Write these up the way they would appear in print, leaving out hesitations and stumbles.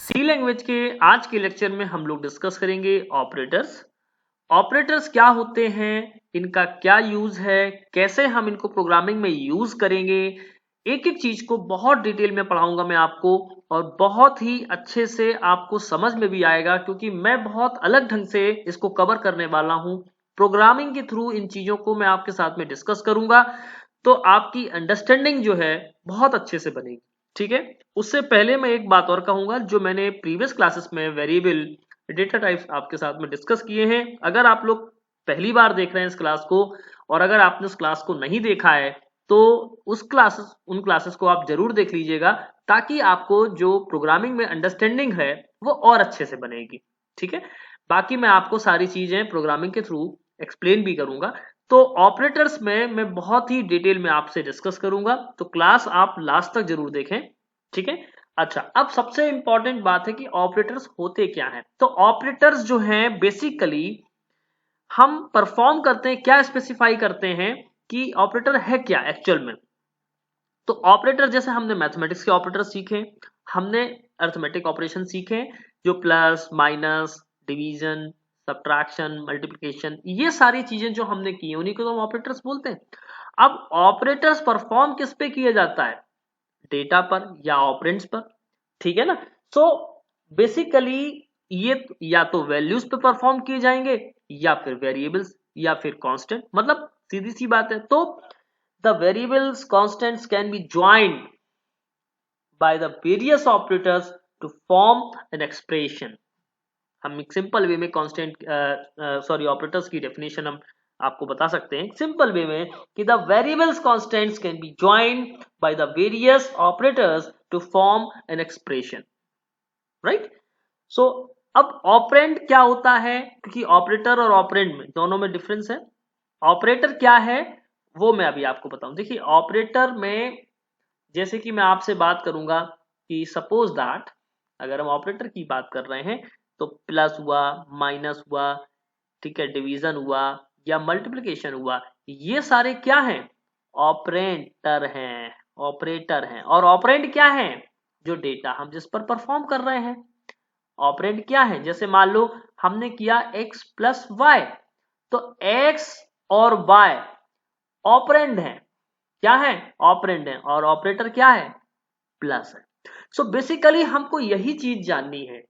सी language के आज के लेक्चर में हम लोग डिस्कस करेंगे ऑपरेटर्स। ऑपरेटर्स क्या होते हैं, इनका क्या यूज है, कैसे हम इनको प्रोग्रामिंग में यूज करेंगे। एक एक चीज को बहुत डिटेल में पढ़ाऊंगा मैं आपको, और बहुत ही अच्छे से आपको समझ में भी आएगा, क्योंकि मैं बहुत अलग ढंग से इसको कवर करने वाला हूं। प्रोग्रामिंग के थ्रू इन चीजों को मैं आपके साथ में डिस्कस करूंगा, तो आपकी अंडरस्टैंडिंग जो है बहुत अच्छे से बनेगी। ठीक है, उससे पहले मैं एक बात और कहूंगा, जो मैंने प्रीवियस क्लासेस में वेरिएबल डेटा टाइप्स आपके साथ में डिस्कस किए हैं। अगर आप लोग पहली बार देख रहे हैं इस क्लास को, और अगर आपने उस क्लास को नहीं देखा है, तो उन क्लासेस को आप जरूर देख लीजिएगा, ताकि आपको जो प्रोग्रामिंग में अंडरस्टैंडिंग है वो और अच्छे से बनेगी। ठीक है, बाकी मैं आपको सारी चीजें प्रोग्रामिंग के थ्रू एक्सप्लेन भी करूंगा। तो ऑपरेटर्स में मैं बहुत ही डिटेल में आपसे डिस्कस करूंगा, तो क्लास आप लास्ट तक जरूर देखें। ठीक है, अच्छा, अब सबसे इंपॉर्टेंट बात है कि ऑपरेटर्स होते क्या हैं। तो ऑपरेटर्स जो हैं बेसिकली हम परफॉर्म करते हैं, क्या स्पेसिफाई करते हैं कि ऑपरेटर है क्या एक्चुअल में। तो ऑपरेटर जैसे हमने मैथमेटिक्स के ऑपरेटर सीखे, हमने अर्थमेटिक ऑपरेशन सीखे, जो plus minus division subtraction multiplication, ये सारी चीजें जो हमने की उन्हीं को तो हम ऑपरेटर्स बोलते हैं। अब ऑपरेटर्स परफॉर्म किस पे किया जाता है, डेटा पर या ऑपरेंड्स पर। ठीक है ना। सो बेसिकली ये या तो वैल्यूज पे परफॉर्म किए जाएंगे, या फिर वेरिएबल्स, या फिर कांस्टेंट। मतलब सीधी सी बात है। तो the variables constants can be joined by the various operators to form an expression. हम एक सिंपल वे में कांस्टेंट ऑपरेटर्स की डेफिनेशन हम आपको बता सकते हैं सिंपल वे में, कि the variables constants can be joined by the various operators to form an expression. Right. So अब ऑपरेंड क्या होता है, क्योंकि ऑपरेटर और ऑपरेंड में दोनों में डिफरेंस है। ऑपरेटर क्या है वो मैं अभी आपको बताऊं। देखिए, ऑपरेटर में जैसे कि मैं आपसे बात करूंगा कि सपोज दैट अगर हम ऑपरेटर की बात कर रहे हैं, तो प्लस हुआ, माइनस हुआ, ठीक है, डिवीजन हुआ या मल्टीप्लिकेशन हुआ, ये सारे क्या हैं, ऑपरेटर हैं। ऑपरेटर हैं। और ऑपरेंड क्या है, जो डेटा हम जिस पर परफॉर्म कर रहे हैं। ऑपरेंड क्या है, जैसे मान लो हमने किया x प्लस वाई, तो x और y ऑपरेंड है। क्या है, ऑपरेंड है। और ऑपरेटर क्या है, प्लस है। सो बेसिकली हमको यही चीज जाननी है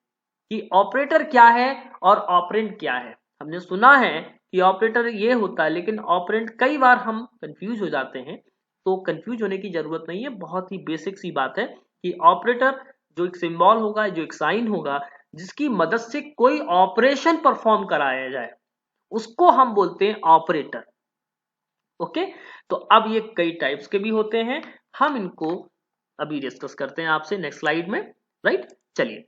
कि ऑपरेटर क्या है और ऑपरेंड क्या है। हमने सुना है कि ऑपरेटर ये होता है, लेकिन ऑपरेंड कई बार हम कंफ्यूज हो जाते हैं। तो कंफ्यूज होने की जरूरत नहीं है, बहुत ही बेसिक सी बात है कि ऑपरेटर जो एक सिंबल होगा, जो एक साइन होगा, जिसकी मदद से कोई ऑपरेशन परफॉर्म कराया जाए, उसको हम बोलते हैं ऑपरेटर। ओके, तो अब ये कई टाइप्स के भी होते हैं, हम इनको अभी डिस्कस करते हैं आपसे नेक्स्ट स्लाइड में। राइट, चलिए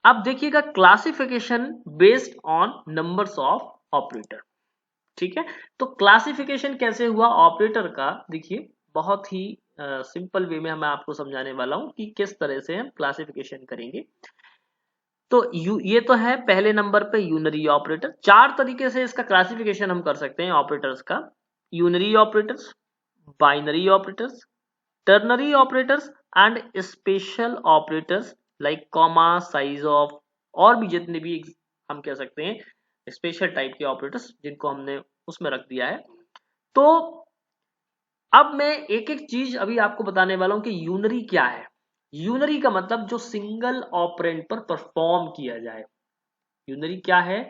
अब देखिएगा classification based on numbers of operator. ठीक है, तो क्लासिफिकेशन कैसे हुआ ऑपरेटर का, देखिए बहुत ही सिंपल वे में मैं आपको समझाने वाला हूं कि किस तरह से हम क्लासिफिकेशन करेंगे। तो ये तो है पहले नंबर पे यूनरी ऑपरेटर। चार तरीके से इसका क्लासिफिकेशन हम कर सकते हैं ऑपरेटर्स का: unary operators, binary operators, ternary operators and special operators like comma, size of, और भी जितने भी हम कह सकते हैं स्पेशल टाइप के ऑपरेटर्स, जिनको हमने उसमें रख दिया है। तो अब मैं एक एक चीज अभी आपको बताने वाला हूं कि यूनरी क्या है। यूनरी का मतलब जो सिंगल ऑपरेंड पर परफॉर्म किया जाए। यूनरी क्या है,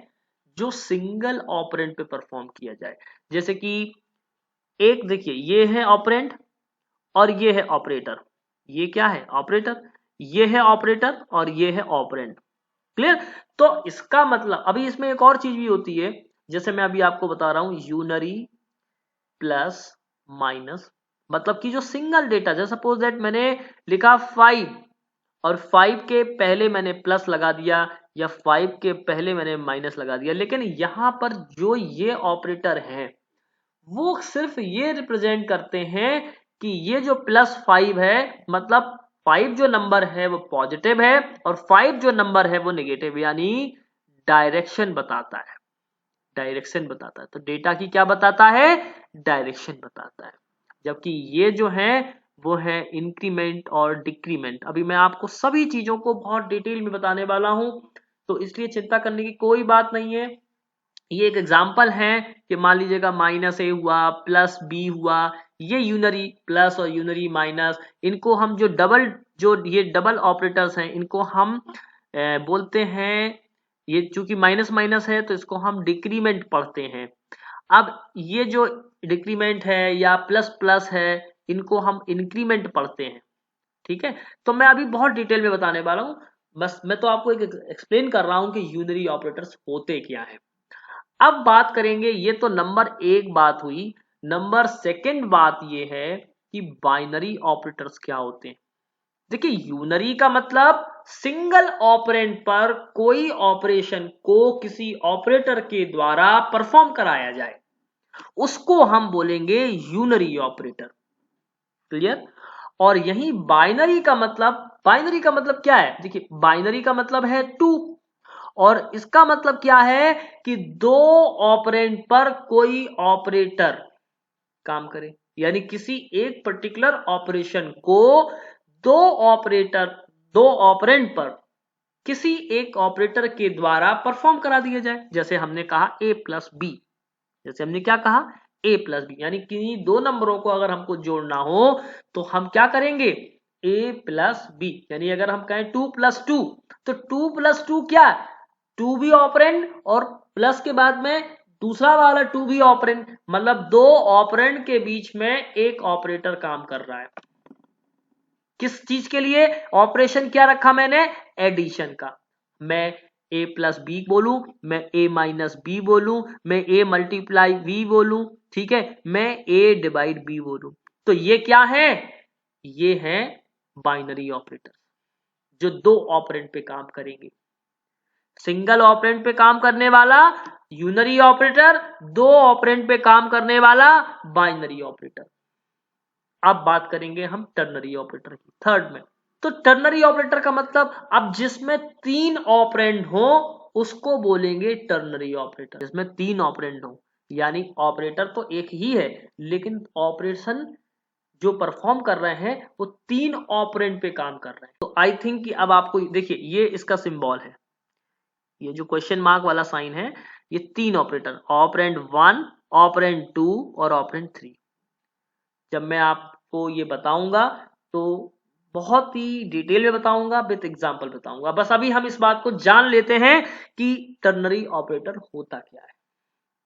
जो सिंगल ऑपरेंड पे परफॉर्म किया जाए। जैसे कि एक देखिए, ये है ऑपरेंड और ये है ऑपरेटर। ये क्या है, ऑपरेटर। ये है ऑपरेटर और ये है ऑपरेंड। क्लियर। तो इसका मतलब अभी इसमें एक और चीज भी होती है, जैसे मैं अभी आपको बता रहा हूं यूनरी प्लस माइनस, मतलब कि जो सिंगल डेटा, जैसे सपोज दैट मैंने लिखा 5 और 5 के पहले मैंने प्लस लगा दिया, या 5 के पहले मैंने माइनस लगा दिया, लेकिन यहां पर जो ये ऑपरेटर है वो सिर्फ ये रिप्रेजेंट करते हैं कि ये जो +5 है, मतलब 5 जो नंबर है वो पॉजिटिव है, और 5 जो नंबर है वो नेगेटिव, यानी डायरेक्शन बताता है। डायरेक्शन बताता है। तो डेटा की क्या बताता है, डायरेक्शन बताता है। जबकि ये जो है वो है इंक्रीमेंट और डिक्रीमेंट। अभी मैं आपको सभी चीजों को बहुत डिटेल में बताने वाला हूं, तो इसलिए चिंता करने की कोई बात नहीं है। ये एक एग्जाम्पल है कि मान लीजिएगा माइनस ए हुआ प्लस बी हुआ, ये यूनरी प्लस और यूनरी माइनस, इनको हम जो ये डबल ऑपरेटर्स हैं इनको हम बोलते हैं, ये चूंकि माइनस माइनस है तो इसको हम डिक्रीमेंट पढ़ते हैं। अब ये जो डिक्रीमेंट है या प्लस प्लस है इनको हम इंक्रीमेंट पढ़ते हैं। ठीक है, तो मैं अभी बहुत डिटेल में बताने वाला हूं, बस मैं तो आपको एक एक्सप्लेन कर रहा हूं कि यूनरी ऑपरेटर्स होते क्या है। अब बात करेंगे, ये तो नंबर एक बात हुई। नंबर सेकंड बात ये है कि बाइनरी ऑपरेटर्स क्या होते हैं। देखिए, यूनरी का मतलब सिंगल ऑपरेंड पर कोई ऑपरेशन को किसी ऑपरेटर के द्वारा परफॉर्म कराया जाए, उसको हम बोलेंगे यूनरी ऑपरेटर। क्लियर? और यही बाइनरी का मतलब क्या है? देखिए, बाइनरी का मतलब है 2, और इसका मतलब क्या है कि दो ऑपरेंड पर कोई ऑपरेटर काम करे, यानी किसी एक पर्टिकुलर ऑपरेशन को दो ऑपरेंड पर किसी एक ऑपरेटर के द्वारा परफॉर्म करा दिया जाए। जैसे हमने कहा a प्लस बी, जैसे हमने क्या कहा a प्लस बी, यानी किन्हीं दो नंबरों को अगर हमको जोड़ना हो तो हम क्या करेंगे, a प्लस बी। यानी अगर हम कहें 2 प्लस 2, तो 2 प्लस 2 क्या, 2 भी ऑपरेंड और प्लस के बाद में दूसरा वाला 2 भी ऑपरेंड, मतलब दो ऑपरेंड के बीच में एक ऑपरेटर काम कर रहा है। किस चीज के लिए? ऑपरेशन क्या रखा मैंने, एडिशन का। मैं a प्लस बी बोलूं, मैं a माइनस बी बोलूं, मैं a मल्टीप्लाई b बोलूं, ठीक है, मैं a डिवाइड b बोलूं, तो ये क्या है, ये है बाइनरी ऑपरेटर जो दो ऑपरेंड पे काम करेंगे। सिंगल ऑपरेंड पे काम करने वाला यूनरी ऑपरेटर, दो ऑपरेंड पे काम करने वाला बाइनरी ऑपरेटर। अब बात करेंगे हम टर्नरी ऑपरेटर की, थर्ड में। तो टर्नरी ऑपरेटर का मतलब, अब जिसमें 3 ऑपरेंड हो उसको बोलेंगे टर्नरी ऑपरेटर। जिसमें 3 ऑपरेंड हो, यानी ऑपरेटर तो एक ही है लेकिन ऑपरेशन जो परफॉर्म कर रहे हैं वो 3 ऑपरेंड पे काम कर रहे हैं। तो आई थिंक कि अब आपको देखिए, ये इसका सिंबल है, ये जो क्वेश्चन मार्क वाला साइन है, ये 3 ऑपरेटर, ऑपरेंड 1, ऑपरेंड 2 और ऑपरेंड 3। जब मैं आपको ये बताऊंगा तो बहुत ही डिटेल में बताऊंगा, विद एग्जांपल बताऊंगा। बस अभी हम इस बात को जान लेते हैं कि टर्नरी ऑपरेटर होता क्या है,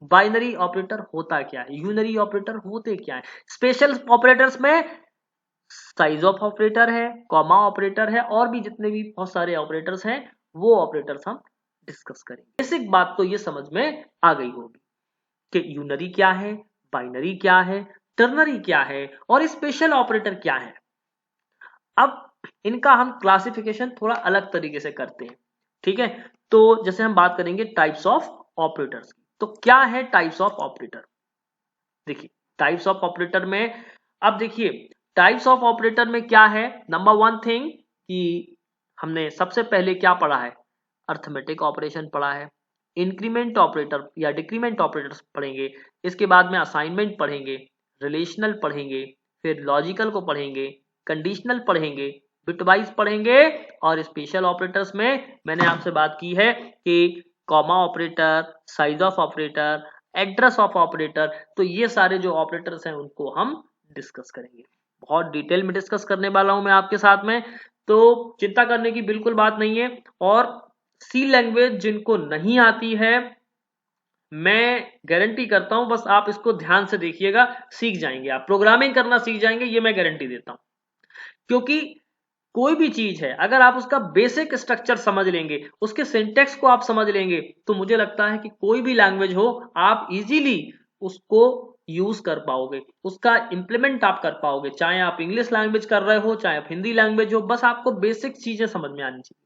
बाइनरी ऑपरेटर होता क्या है, यूनरी ऑपरेटर होते क्या है। स्पेशल ऑपरेटर्स में साइज ऑफ ऑपरेटर है, कॉमा ऑपरेटर है, और भी जितने भी बहुत सारे ऑपरेटर्स हैं वो ऑपरेटर्स हम डिस्कस करेंगे। बेसिक बात तो ये समझ में आ गई होगी कि यूनरी क्या है, बाइनरी क्या है, टर्नरी क्या है और स्पेशल ऑपरेटर क्या है। अब इनका हम क्लासिफिकेशन थोड़ा अलग तरीके से करते हैं, ठीक है। तो जैसे हम बात करेंगे टाइप्स ऑफ ऑपरेटर्स की, तो क्या है टाइप्स ऑफ ऑपरेटर। देखिए, टाइप्स ऑफ ऑपरेटर में, अब देखिए टाइप्स ऑफ ऑपरेटर में क्या है, नंबर वन थिंग कि हमने सबसे पहले क्या पढ़ा है, अर्थमेटिक ऑपरेशन पढ़ा है, इंक्रीमेंट ऑपरेटर या डिक्रीमेंट ऑपरेटर्स पढ़ेंगे, इसके बाद में असाइनमेंट पढ़ेंगे, रिलेशनल पढ़ेंगे, फिर लॉजिकल को पढ़ेंगे, कंडीशनल पढ़ेंगे, बिटवाइज पढ़ेंगे, और स्पेशल ऑपरेटर्स में मैंने आपसे बात की है कि comma operator, size of operator, address of operator, तो ये सारे जो ऑपरेटर्स हैं उनको हम डिस्कस करेंगे। बहुत डिटेल में डिस्कस करने वाला हूं मैं आपके साथ में, तो चिंता करने की बिल्कुल बात नहीं है। और सी लैंग्वेज जिनको नहीं आती है, मैं गारंटी करता हूं, बस आप इसको ध्यान से देखिएगा, सीख जाएंगे, आप प्रोग्रामिंग करना सीख जाएंगे, ये मैं गारंटी देता हूं। क्योंकि कोई भी चीज है अगर आप उसका बेसिक स्ट्रक्चर समझ लेंगे, उसके सिंटेक्स को आप समझ लेंगे, तो मुझे लगता है कि कोई भी लैंग्वेज हो आप इजीली उसको यूज कर पाओगे, उसका इंप्लीमेंट आप कर पाओगे। चाहे आप इंग्लिश लैंग्वेज कर रहे हो, चाहे आप हिंदी लैंग्वेज हो, बस आपको बेसिक चीजें समझ में आनी चाहिए।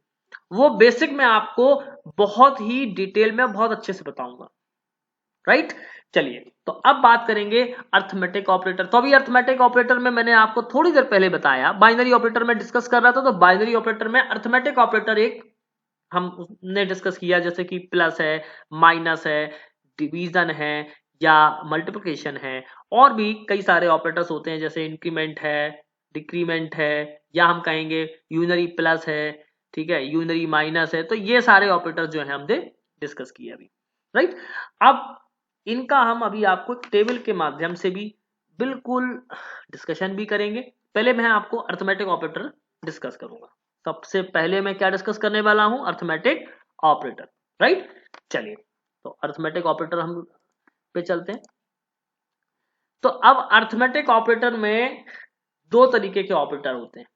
वो बेसिक मैं आपको बहुत ही डिटेल में बहुत अच्छे से बताऊंगा, राइट। चलिए, तो अब बात करेंगे अर्थमेटिक ऑपरेटर। तो अभी अर्थमेटिक ऑपरेटर में मैंने आपको थोड़ी देर पहले बताया, बाइनरी ऑपरेटर में डिस्कस कर रहा था, तो बाइनरी ऑपरेटर में अर्थमेटिक ऑपरेटर एक हमने डिस्कस किया, जैसे कि प्लस है, माइनस है, डिवीजन है या मल्टीप्लिकेशन है, और भी कई सारे ऑपरेटर्स होते हैं, जैसे इंक्रीमेंट है, डिक्रीमेंट है, या हम कहेंगे यूनरी प्लस है, ठीक है, यूनरी माइनस है। तो ये सारे ऑपरेटर जो है हमने डिस्कस किए अभी, राइट। अब इनका हम अभी आपको टेबल के माध्यम से भी बिल्कुल डिस्कशन भी करेंगे। पहले मैं आपको अर्थमेटिक ऑपरेटर डिस्कस करूंगा। सबसे पहले मैं क्या डिस्कस करने वाला हूं, अर्थमेटिक ऑपरेटर, राइट। चलिए तो अर्थमेटिक ऑपरेटर हम पे चलते हैं। तो अब अर्थमेटिक ऑपरेटर में दो तरीके के ऑपरेटर होते हैं।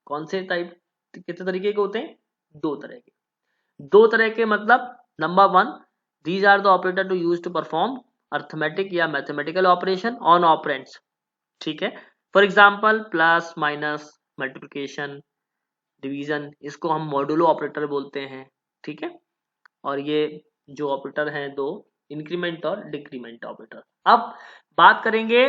कौन से टाइप, कितने तरीके के होते हैं, दो तरह के। दो तरह के मतलब number one, these are the operator to use to perform arithmetic या मैथमेटिकल ऑपरेशन ऑन ऑपरेंड्स, ठीक है। For example plus minus multiplication division, इसको हम मॉडुलो ऑपरेटर बोलते हैं, ठीक है। और ये जो ऑपरेटर हैं दो, इंक्रीमेंट और डिक्रीमेंट ऑपरेटर। अब बात करेंगे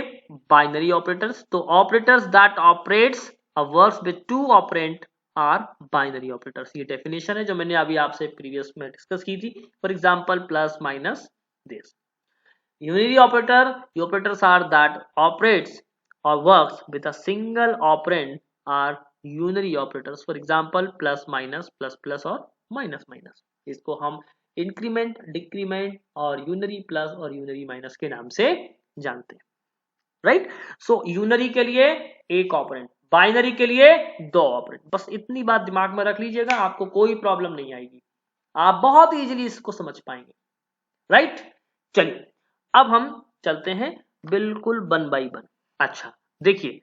बाइनरी ऑपरेटर्स। तो operators that operates a works with two operand are binary operators. ये डेफिनेशन है जो मैंने अभी आपसे प्रीवियस में डिस्कस की थी। For example plus minus this. Unary operator, operators are that operates और works with a single operand are unary operators. For example plus minus, plus plus और माइनस माइनस। इसको हम इंक्रीमेंट, डिक्रीमेंट और unary plus और unary minus के नाम से जानते हैं, राइट। सो यूनरी के लिए एक ऑपरेंड, बाइनरी के लिए दो ऑपरेंड। बस इतनी बात दिमाग में रख लीजिएगा, आपको कोई प्रॉब्लम नहीं आएगी, आप बहुत इजीली इसको समझ पाएंगे, राइट। चलिए अब हम चलते हैं बिल्कुल वन बाई वन। अच्छा देखिए,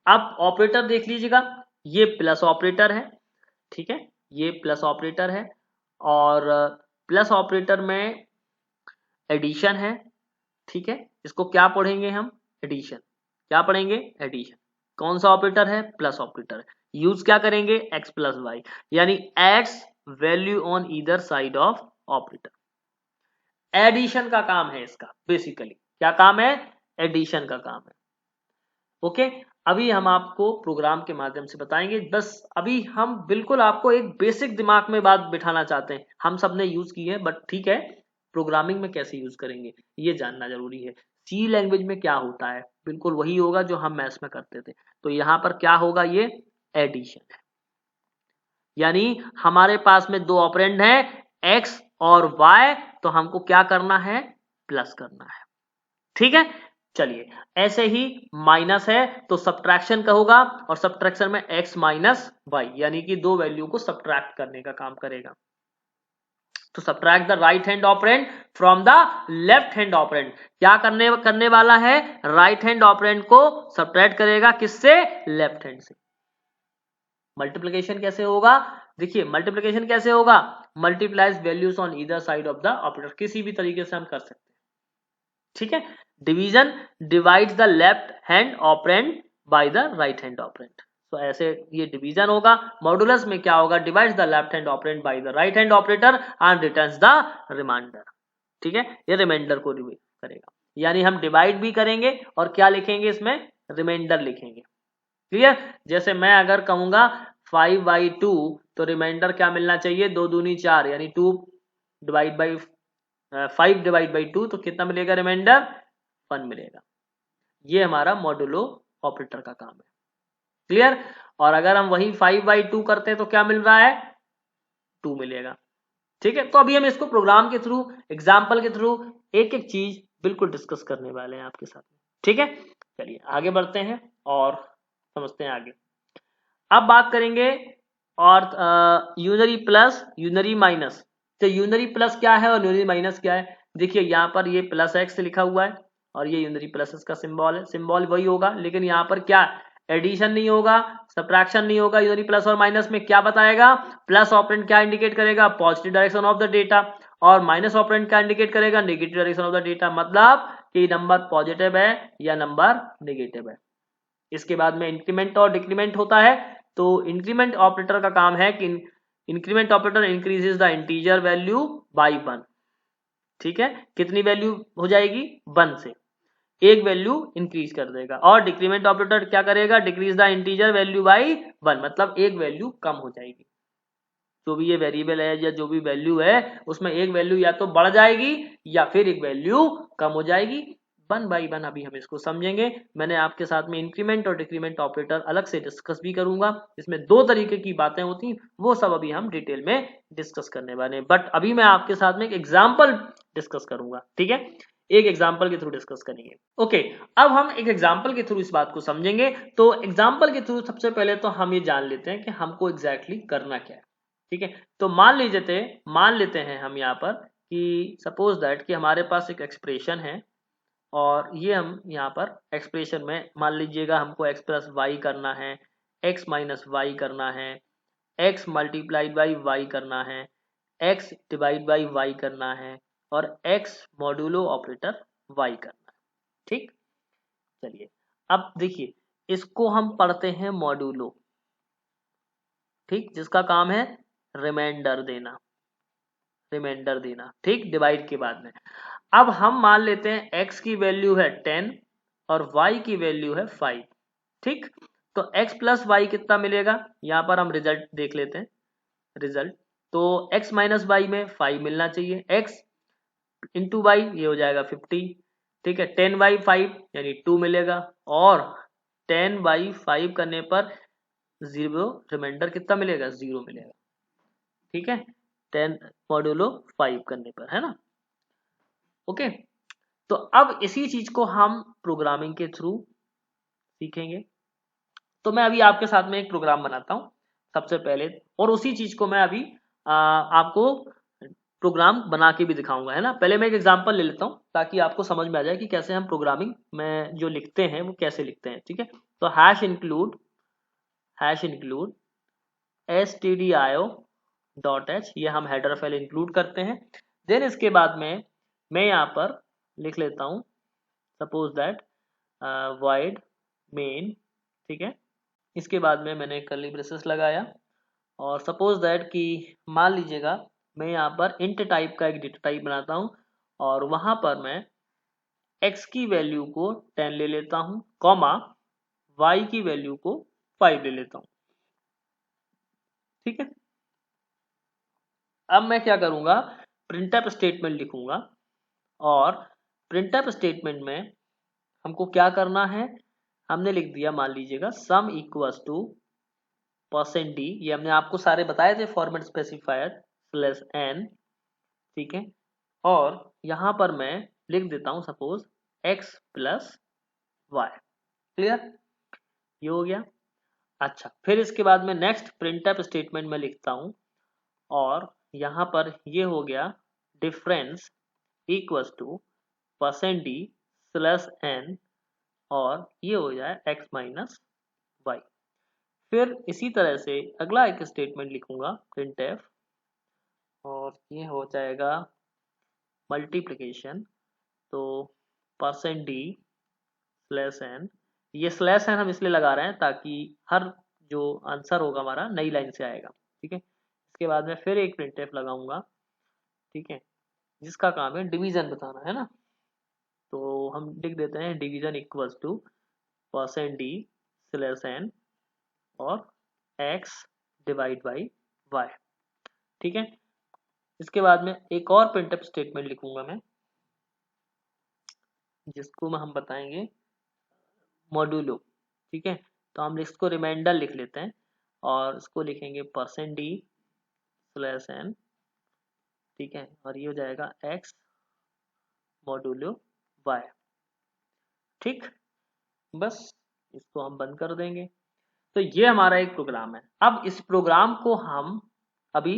अब ऑपरेटर देख लीजिएगा, ये प्लस ऑपरेटर है, ठीक है, ये प्लस ऑपरेटर है। और प्लस ऑपरेटर में एडिशन है, ठीक है। इसको क्या पढ़ेंगे हम, एडिशन। क्या पढ़ेंगे, एडिशन। कौन सा ऑपरेटर है, प्लस ऑपरेटर है। यूज क्या करेंगे, एक्स प्लस वाई, यानी X value on either side of operator. Addition का काम है इसका, बेसिकली क्या काम है, एडिशन का काम है, ओके। अभी हम आपको प्रोग्राम के माध्यम से बताएंगे। बस अभी हम बिल्कुल आपको एक बेसिक दिमाग में बात बिठाना चाहते हैं। हम सब ने यूज की है, बट ठीक है, प्रोग्रामिंग में कैसे यूज करेंगे ये जानना जरूरी है। सी लैंग्वेज में क्या होता है, बिल्कुल वही होगा जो हम मैथ्स में करते थे। तो यहाँ पर क्या होगा, ये एडिशन है, यानी हमारे पास में दो ऑपरेंड है एक्स और वाई, तो हमको क्या करना है, प्लस करना है, ठीक है। चलिए ऐसे ही माइनस है तो सब्ट्रैक्शन का होगा, और सब्ट्रैक्शन में x माइनस वाई, यानी कि दो वैल्यू को सब्ट्रैक्ट करने का काम करेगा। तो subtract the right hand operand from the left hand operand. क्या करने वाला है, राइट हैंड ऑपरेंड को सब्ट्रैक्ट करेगा, किससे, लेफ्ट हैंड से। मल्टीप्लिकेशन कैसे होगा, देखिए मल्टीप्लिकेशन कैसे होगा, multiplies values on either side of the operator. किसी भी तरीके से हम कर सकते हैं, ठीक है। Division divides the left hand operand by the right hand operand. तो ऐसे ये डिवीजन होगा। मॉडुलस में क्या होगा, divides the left hand operand by the right hand operator and returns the remainder, ठीक है। ये रिमाइंडर को रिवील करेगा, यानी हम डिवाइड भी करेंगे और क्या लिखेंगे, इसमें रिमाइंडर लिखेंगे, क्लियर। जैसे मैं अगर कहूंगा 5/2 तो रिमाइंडर क्या मिलना चाहिए, 2 दूनी 4, यानी 2 डिवाइड बाई 5 डिवाइड बाई 2, तो कितना मिलेगा, रिमाइंडर 1 मिलेगा। ये हमारा मॉडुलो ऑपरेटर का काम है, क्लियर। और अगर हम वही 5/2 करते हैं तो क्या मिल रहा है, 2 मिलेगा, ठीक है। तो अभी हम इसको प्रोग्राम के थ्रू, एग्जाम्पल के थ्रू एक एक चीज बिल्कुल डिस्कस करने वाले हैं आपके साथ, ठीक है। चलिए आगे बढ़ते हैं और समझते हैं आगे। अब बात करेंगे और यूनरी प्लस यूनरी माइनस। तो यूनरी प्लस क्या है और यूनरी माइनस क्या है, देखिए यहाँ पर ये प्लस एक्स लिखा हुआ है और ये यूनरी प्लस इसका सिंबल है, सिंबल वही होगा, लेकिन यहाँ पर क्या एडिशन नहीं होगा, सब्ट्रैक्शन नहीं होगा। यूनरी प्लस और माइनस में क्या बताएगा, प्लस ऑपरेंड क्या इंडिकेट करेगा, positive direction of the data, और माइनस ऑपरेंड क्या इंडिकेट करेगा, negative direction of the data. मतलब कि नंबर पॉजिटिव है या नंबर नेगेटिव है। इसके बाद में इंक्रीमेंट और डिक्रीमेंट होता है। तो इंक्रीमेंट ऑपरेटर का काम है कि increment operator increases the integer value by 1, ठीक है। कितनी वैल्यू हो जाएगी, 1 से एक वैल्यू इंक्रीज कर देगा। और डिक्रीमेंट ऑपरेटर क्या करेगा, decrease the integer value by 1, मतलब एक वैल्यू कम हो जाएगी। जो भी ये वेरिएबल है या जो भी वैल्यू है उसमें एक वैल्यू या तो बढ़ जाएगी या फिर एक वैल्यू कम हो जाएगी। वन बाई वन अभी हम इसको समझेंगे। मैंने आपके साथ में इंक्रीमेंट और डिक्रीमेंट ऑपरेटर अलग से डिस्कस भी करूंगा। इसमें दो तरीके की बातें होती हैं, वो सब अभी हम डिटेल में डिस्कस करने वाले हैं। बट अभी मैं आपके साथ में एक एग्जाम्पल डिस्कस करूंगा, ठीक है, एक एग्जाम्पल के थ्रू डिस्कस करेंगे। ओके, अब हम एक एग्जाम्पल के थ्रू इस बात को समझेंगे। तो एग्जाम्पल के थ्रू सबसे पहले तो हम ये जान लेते हैं कि हमको एग्जैक्टली करना क्या है, ठीक है। तो मान लेते हैं हम यहाँ पर कि सपोज दैट कि हमारे पास एक एक्सप्रेशन है, और ये हम यहाँ पर एक्सप्रेशन में मान लीजिएगा हमको x प्लस वाई करना है, x माइनस वाई करना है, x मल्टीप्लाइड बाई वाई करना है, x डिवाइड बाई वाई करना है, और x मॉड्यूलो ऑपरेटर y करना है, ठीक। चलिए अब देखिए, इसको हम पढ़ते हैं मॉड्यूलो, ठीक, जिसका काम है रिमाइंडर देना, ठीक, डिवाइड के बाद में। अब हम मान लेते हैं x की वैल्यू है 10 और y की वैल्यू है 5, ठीक। तो x प्लस वाई कितना मिलेगा, यहाँ पर हम रिजल्ट देख लेते हैं। रिजल्ट तो x माइनस वाई में 5 मिलना चाहिए, x इंटू वाई ये हो जाएगा 50, ठीक है। 10 बाई 5 यानी 2 मिलेगा, और 10 बाई 5 करने पर जीरो रिमाइंडर कितना मिलेगा, 0 मिलेगा, ठीक है। 10 मॉड्यूलो 5 करने पर, है ना। ओके, तो अब इसी चीज को हम प्रोग्रामिंग के थ्रू सीखेंगे। तो मैं अभी आपके साथ में एक प्रोग्राम बनाता हूं सबसे पहले, और उसी चीज को मैं अभी आपको प्रोग्राम बना के भी दिखाऊंगा, है ना। पहले मैं एक एग्जांपल ले लेता हूं ताकि आपको समझ में आ जाए कि कैसे हम प्रोग्रामिंग में जो लिखते हैं वो कैसे लिखते हैं, ठीक है। तो हैश इंक्लूड stdio.h, ये हम हेडर फाइल इंक्लूड करते हैं। देन इसके बाद में मैं यहाँ पर लिख लेता हूँ सपोज दैट void main, ठीक है। इसके बाद में मैंने कर्ली ब्रेसेस लगाया, और सपोज दैट कि मान लीजिएगा मैं यहाँ पर इंट टाइप का एक डेटा टाइप बनाता हूँ, और वहां पर मैं x की वैल्यू को 10 ले लेता हूँ, कॉमा y की वैल्यू को 5 ले लेता हूँ, ठीक है। अब मैं क्या करूंगा, प्रिंटफ स्टेटमेंट लिखूंगा, और प्रिंटफ स्टेटमेंट में हमको क्या करना है, हमने लिख दिया मान लीजिएगा सम इक्वल्स टू %d, ये हमने आपको सारे बताए थे फॉर्मेट स्पेसिफायर स्लैश n, ठीक है। और यहां पर मैं लिख देता हूं suppose x plus Y, clear, ये हो गया। अच्छा, फिर इसके बाद में नेक्स्ट प्रिंटफ स्टेटमेंट में लिखता हूं, और यहाँ पर ये हो गया difference equals to %d slash n, और ये हो जाए x माइनस वाई। फिर इसी तरह से अगला एक स्टेटमेंट लिखूंगा printf, और ये हो जाएगा मल्टीप्लिकेशन, तो %d स्लैश n, ये स्लैश n हम इसलिए लगा रहे हैं ताकि हर जो आंसर होगा हमारा नई लाइन से आएगा, ठीक है। इसके बाद में फिर एक printf लगाऊंगा, ठीक है, जिसका काम है डिवीजन बताना, है ना। तो हम लिख देते हैं division equals to %d slash n और x डिवाइड बाई y, ठीक है। इसके बाद में एक और प्रिंटफ स्टेटमेंट लिखूंगा मैं, जिसको हम बताएंगे मॉड्यूलो, ठीक है। तो हम इसको रिमाइंडर लिख लेते हैं, और इसको लिखेंगे %d स्लैश n, ठीक है, और ये हो जाएगा x मॉड्यूलो y, ठीक। बस इसको हम बंद कर देंगे। तो ये हमारा एक प्रोग्राम है। अब इस प्रोग्राम को हम अभी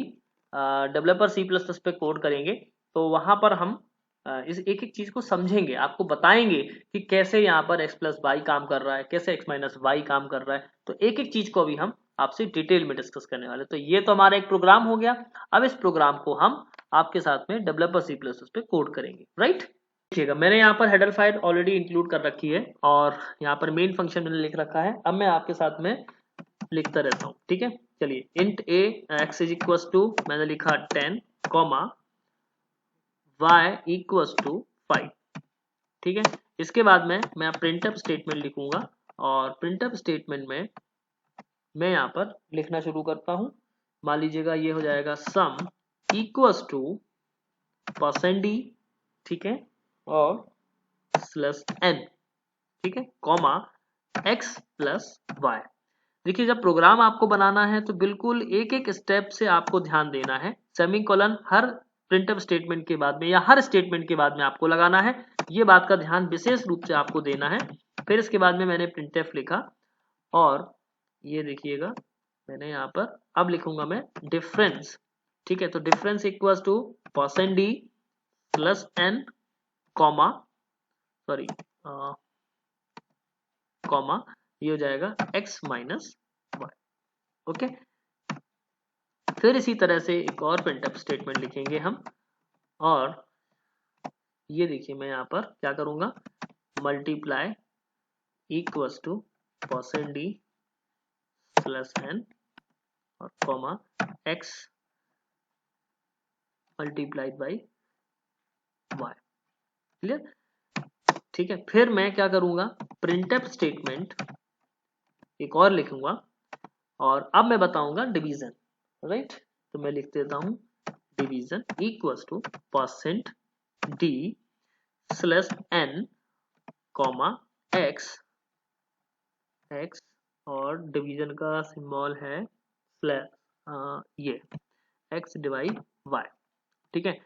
डेवलपर C++ पे कोड करेंगे, तो वहां पर हम इस एक एक चीज को समझेंगे, आपको बताएंगे कि कैसे यहाँ पर x प्लस वाई काम कर रहा है, कैसे x माइनस वाई काम कर रहा है। तो एक एक चीज को अभी हम आपसे डिटेल में डिस्कस करने वाले। तो ये तो हमारा एक प्रोग्राम हो गया। अब इस प्रोग्राम को हम आपके साथ में डेवलपर C++ पे कोड करेंगे, राइट। देखिएगा, मैंने यहाँ पर हेडर फाइल ऑलरेडी इंक्लूड कर रखी है, और यहाँ पर मेन फंक्शन मैंने लिख रखा है। अब मैं आपके साथ में लिखता रहता हूँ, ठीक है। चलिए int a x is equals to, मैंने लिखा 10, कॉमा y इक्वल्स टू 5, ठीक है। इसके बाद में मैं प्रिंटफ स्टेटमेंट लिखूंगा, और प्रिंटफ स्टेटमेंट में मैं यहाँ पर लिखना शुरू करता हूँ। मान लीजिएगा ये हो जाएगा सम इक्वल्स टू %d, ठीक है, और स्लैश n, ठीक है, कॉमा x प्लस y। देखिए जब प्रोग्राम आपको बनाना है तो बिल्कुल एक एक स्टेप से आपको ध्यान देना है। सेमीकोलन हर प्रिंटफ स्टेटमेंट के बाद में या हर स्टेटमेंट के बाद में आपको लगाना है, ये बात का ध्यान विशेष रूप से आपको देना है। फिर इसके बाद में मैंने प्रिंटफ लिखा और ये देखिएगा मैंने यहाँ पर अब लिखूंगा मैं डिफरेंस, ठीक है, तो difference equals to %d plus n comma sorry comma ये हो जाएगा x माइनस y। ओके, फिर इसी तरह से एक और प्रिंटफ स्टेटमेंट लिखेंगे हम और ये देखिए मैं यहाँ पर क्या करूंगा, multiply equals to %d plus n और comma x multiplied by y। Clear, ठीक है। फिर मैं क्या करूंगा, प्रिंटफ स्टेटमेंट एक और लिखूंगा और अब मैं बताऊंगा डिवीजन, राइट। तो मैं लिख देता हूं division equals to %d slash n comma x और डिवीजन का सिंबल है ये x डिवाइड y, ठीक है,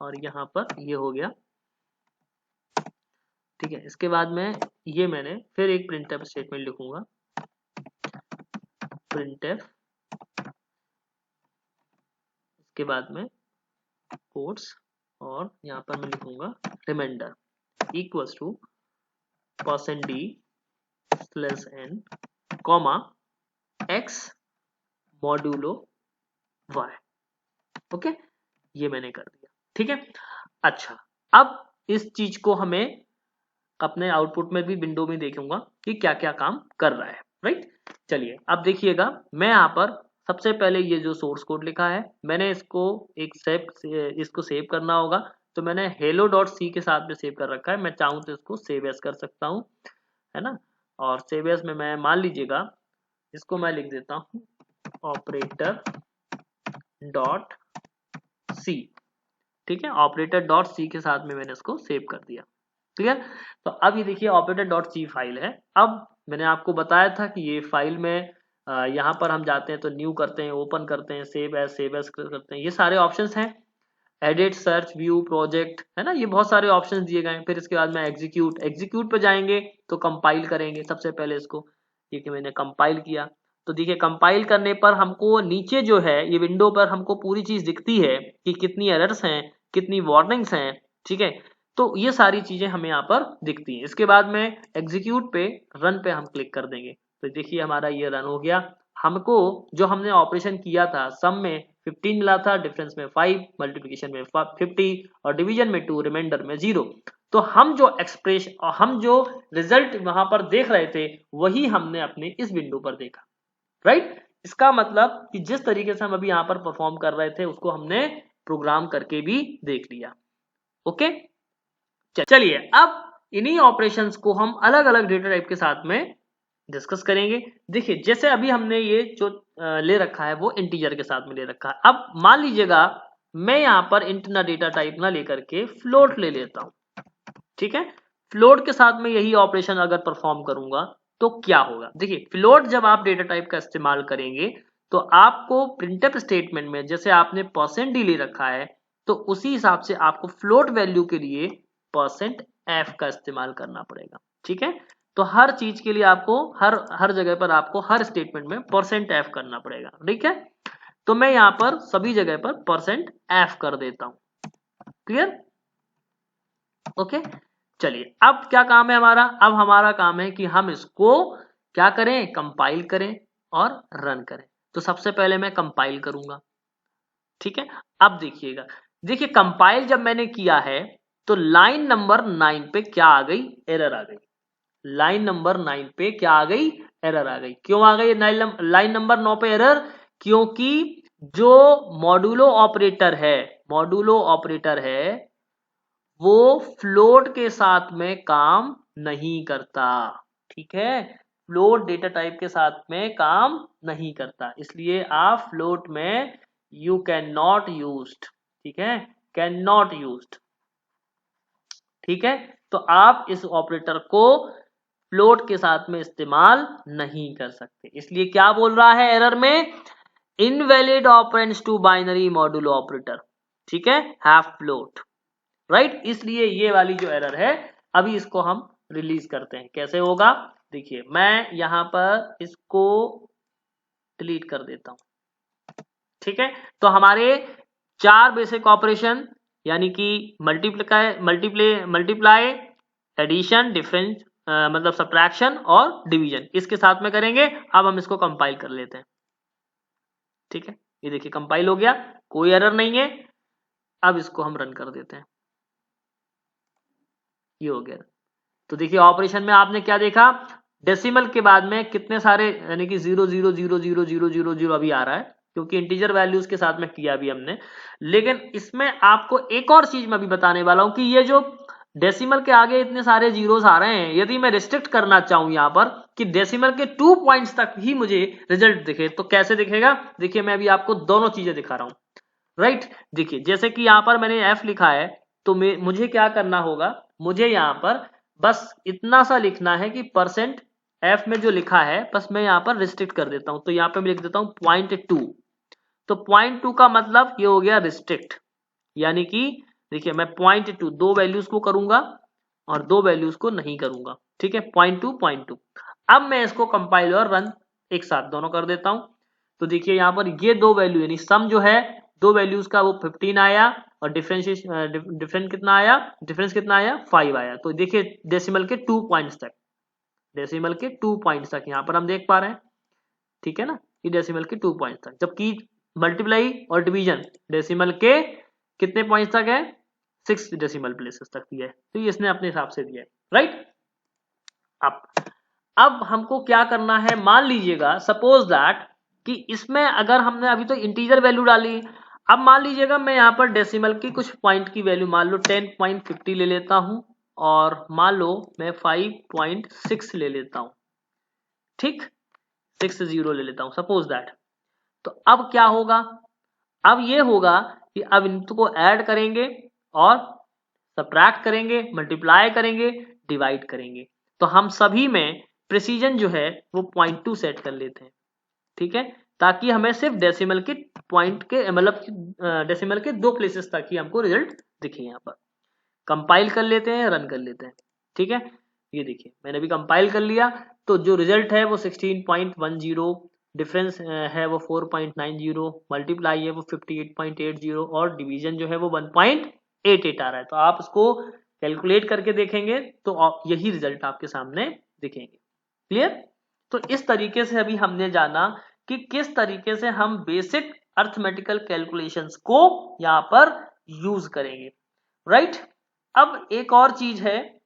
और यहाँ पर ये हो गया, ठीक है। इसके बाद में ये मैंने फिर एक प्रिंटफ स्टेटमेंट लिखूंगा, प्रिंटफ, इसके बाद में कोट्स और यहाँ पर मैं लिखूंगा remainder equals to %d slash n comma x modulo y। Okay, ये मैंने कर दिया, ठीक है। अच्छा, अब इस चीज को हमें अपने आउटपुट में भी विंडो में देखूंगा कि क्या क्या काम कर रहा है, राइट। चलिए अब देखिएगा, मैं यहाँ पर सबसे पहले ये जो सोर्स कोड लिखा है मैंने इसको इसको सेव करना होगा, तो मैंने hello.c के साथ में सेव कर रखा है। मैं चाहूँ तो इसको सेव एज कर सकता हूँ, है ना, और सेव एज में मैं मान लीजिएगा इसको मैं लिख देता हूँ ऑपरेटर डॉट सी, ठीक है, ऑपरेटर डॉट सी के साथ में मैंने इसको सेव कर दिया। क्लियर, तो अब ये देखिए ऑपरेटर डॉट सी फाइल है। अब मैंने आपको बताया था कि ये फाइल में यहाँ पर हम जाते हैं तो न्यू करते हैं, ओपन करते हैं, सेव एज करते हैं, ये सारे ऑप्शंस हैं, एडिट, सर्च, व्यू, प्रोजेक्ट, है ना, ये बहुत सारे ऑप्शंस दिए गए हैं। फिर इसके बाद में एग्जीक्यूट पे जाएंगे तो कंपाइल करेंगे सबसे पहले इसको, ये कि मैंने कंपाइल किया तो देखिए कंपाइल करने पर हमको नीचे जो है ये विंडो पर हमको पूरी चीज दिखती है कि कितनी एरर्स हैं, कितनी वार्निंग्स हैं, ठीक है, तो ये सारी चीजें हमें यहाँ पर दिखती हैं। इसके बाद में एग्जीक्यूट पे, रन पे हम क्लिक कर देंगे तो देखिए हमारा ये रन हो गया। हमको जो हमने ऑपरेशन किया था, सम में 15 मिला था, डिफरेंस में 5, मल्टीप्लिकेशन में 50 और डिवीजन में 2, रिमाइंडर में 0। तो हम जो रिजल्ट वहां पर देख रहे थे वही हमने अपने इस विंडो पर देखा, राइट। इसका मतलब कि जिस तरीके से हम अभी यहाँ पर परफॉर्म कर रहे थे उसको हमने प्रोग्राम करके भी देख लिया। ओके, चलिए अब इन्हीं ऑपरेशंस को हम अलग अलग डेटा टाइप के साथ में डिस्कस करेंगे। देखिए जैसे अभी हमने ये जो ले रखा है वो इंटीजर के साथ में ले रखा है। अब मान लीजिएगा मैं यहाँ पर इंट ना डेटा टाइप ना लेकर के फ्लोट ले लेता हूँ, ठीक है। फ्लोट के साथ में यही ऑपरेशन अगर परफॉर्म करूंगा तो क्या होगा, देखिए फ्लोट जब आप डेटा टाइप का इस्तेमाल करेंगे तो आपको प्रिंटफ स्टेटमेंट में जैसे आपने %d ले रखा है तो उसी हिसाब से आपको फ्लोट वैल्यू के लिए %f का इस्तेमाल करना पड़ेगा, ठीक है। तो हर चीज के लिए आपको हर जगह पर आपको हर स्टेटमेंट में %f करना पड़ेगा, ठीक है। तो मैं यहाँ पर सभी जगह पर %f कर देता हूं। Clear, okay. चलिए अब क्या काम है हमारा, अब हमारा काम है कि हम इसको क्या करें, कंपाइल करें और रन करें। तो सबसे पहले मैं कंपाइल करूंगा, ठीक है। अब देखिएगा, देखिए कंपाइल जब मैंने किया है तो लाइन नंबर 9 पे क्या आ गई, एरर आ गई। लाइन नंबर 9 पे क्या आ गई, एरर आ गई। क्यों आ गई लाइन नंबर 9 पे एरर, क्योंकि जो मॉड्यूलो ऑपरेटर है वो फ्लोट के साथ में काम नहीं करता, ठीक है। फ्लोट डेटा टाइप के साथ में काम नहीं करता, इसलिए आप फ्लोट में यू कैन नॉट यूज्ड, ठीक है, कैन नॉट यूज्ड। ठीक है, तो आप इस ऑपरेटर को फ्लोट के साथ में इस्तेमाल नहीं कर सकते। इसलिए क्या बोल रहा है एरर में, invalid operands to binary modulo operator, ठीक है, हैव फ्लोट, राइट। इसलिए ये वाली जो एरर है अभी इसको हम रिलीज करते हैं। कैसे होगा, देखिए मैं यहां पर इसको डिलीट कर देता हूं, ठीक है। तो हमारे 4 बेसिक ऑपरेशन यानी कि मल्टीप्लाई, एडिशन, डिफरेंस मतलब सब्ट्रैक्शन और डिवीजन इसके साथ में करेंगे। अब हम इसको कंपाइल कर लेते हैं, ठीक है। ये देखिए कंपाइल हो गया, कोई एरर नहीं है। अब इसको हम रन कर देते हैं, ये हो गया। तो देखिए ऑपरेशन में आपने क्या देखा, डेसिमल के बाद में कितने सारे यानी कि 0 अभी आ रहा है क्योंकि इंटीजर वैल्यूज के साथ में किया अभी हमने। लेकिन इसमें आपको एक और चीज मैं अभी बताने वाला हूं कि ये जो डेसिमल के आगे इतने सारे जीरोस आ रहे हैं, यदि मैं रिस्ट्रिक्ट करना चाहूं यहां पर कि डेसिमल के 2 पॉइंट्स तक ही मुझे रिजल्ट दिखे, तो कैसे दिखेगा, देखिए मैं अभी आपको दोनों चीजें दिखा रहा हूं, राइट। देखिए जैसे कि यहां पर मैंने एफ लिखा है, तो मुझे क्या करना होगा, मुझे यहां पर बस इतना सा लिखना है कि परसेंट एफ में जो लिखा है बस मैं यहां पर रिस्ट्रिक्ट कर देता हूं। तो यहां पे मैं लिख देता हूं 0.2। तो 0.2 का मतलब ये हो गया रिस्ट्रिक्ट, यानी कि देखिए मैं 0.2 दो वैल्यूज को करूंगा और दो वैल्यूज को नहीं करूंगा, ठीक है, 0.2। अब मैं इसको कंपाइल और रन एक साथ दोनों कर देता हूं। तो देखिए यहां पर ये दो वैल्यू यानी सम जो है दो वैल्यूज का वो 15 आया और डिफरेंस कितना आया, 5 आया। तो देखिए डेसिमल के 2 पॉइंट्स तक, डेसिमल के 2 पॉइंट्स तक यहां पर हम देख पा रहे हैं, ठीक है ना, ये डेसिमल के 2 पॉइंट्स तक। जबकि मल्टीप्लाई और डिवीजन डेसिमल के कितने पॉइंट्स तक है, 6 डेसिमल प्लेसेस तक दिया है। तो ये इसने अपने हिसाब से दिया है, राइट। अब हमको क्या करना है, मान लीजिएगा सपोज दैट कि इसमें अगर हमने अभी तो इंटीजर वैल्यू डाली, अब मान लीजिएगा मैं यहाँ पर डेसिमल की कुछ पॉइंट की वैल्यू मान लो 10.50 ले लेता हूं और मान लो मैं 5.6 ले लेता हूं, ठीक, 60 ले लेता हूं सपोज दैट। तो अब क्या होगा, अब ये होगा कि अब इनको ऐड करेंगे और सब्ट्रैक्ट करेंगे, मल्टीप्लाई करेंगे, डिवाइड करेंगे। तो हम सभी में प्रिसीजन जो है वो 0.2 सेट कर लेते हैं, ठीक है, ताकि हमें सिर्फ डेसिमल के पॉइंट के मतलब डेसिमल के 2 प्लेसेस तक ही हमको रिजल्ट दिखे। यहाँ पर कंपाइल कर लेते हैं, रन कर लेते हैं, ठीक है। ये देखिए मैंने भी कंपाइल कर लिया, तो जो रिजल्ट है वो 16.10, डिफरेंस है वो 4.90, मल्टीप्लाई है वो 58.80 और डिवीजन जो है वो 1.88 आ रहा है। तो आप इसको कैलकुलेट करके देखेंगे तो यही रिजल्ट आपके सामने दिखेंगे, क्लियर। तो इस तरीके से अभी हमने जाना कि किस तरीके से हम बेसिक अर्थमेटिकल कैलकुलेशंस को यहां पर यूज करेंगे, राइट। अब एक और चीज है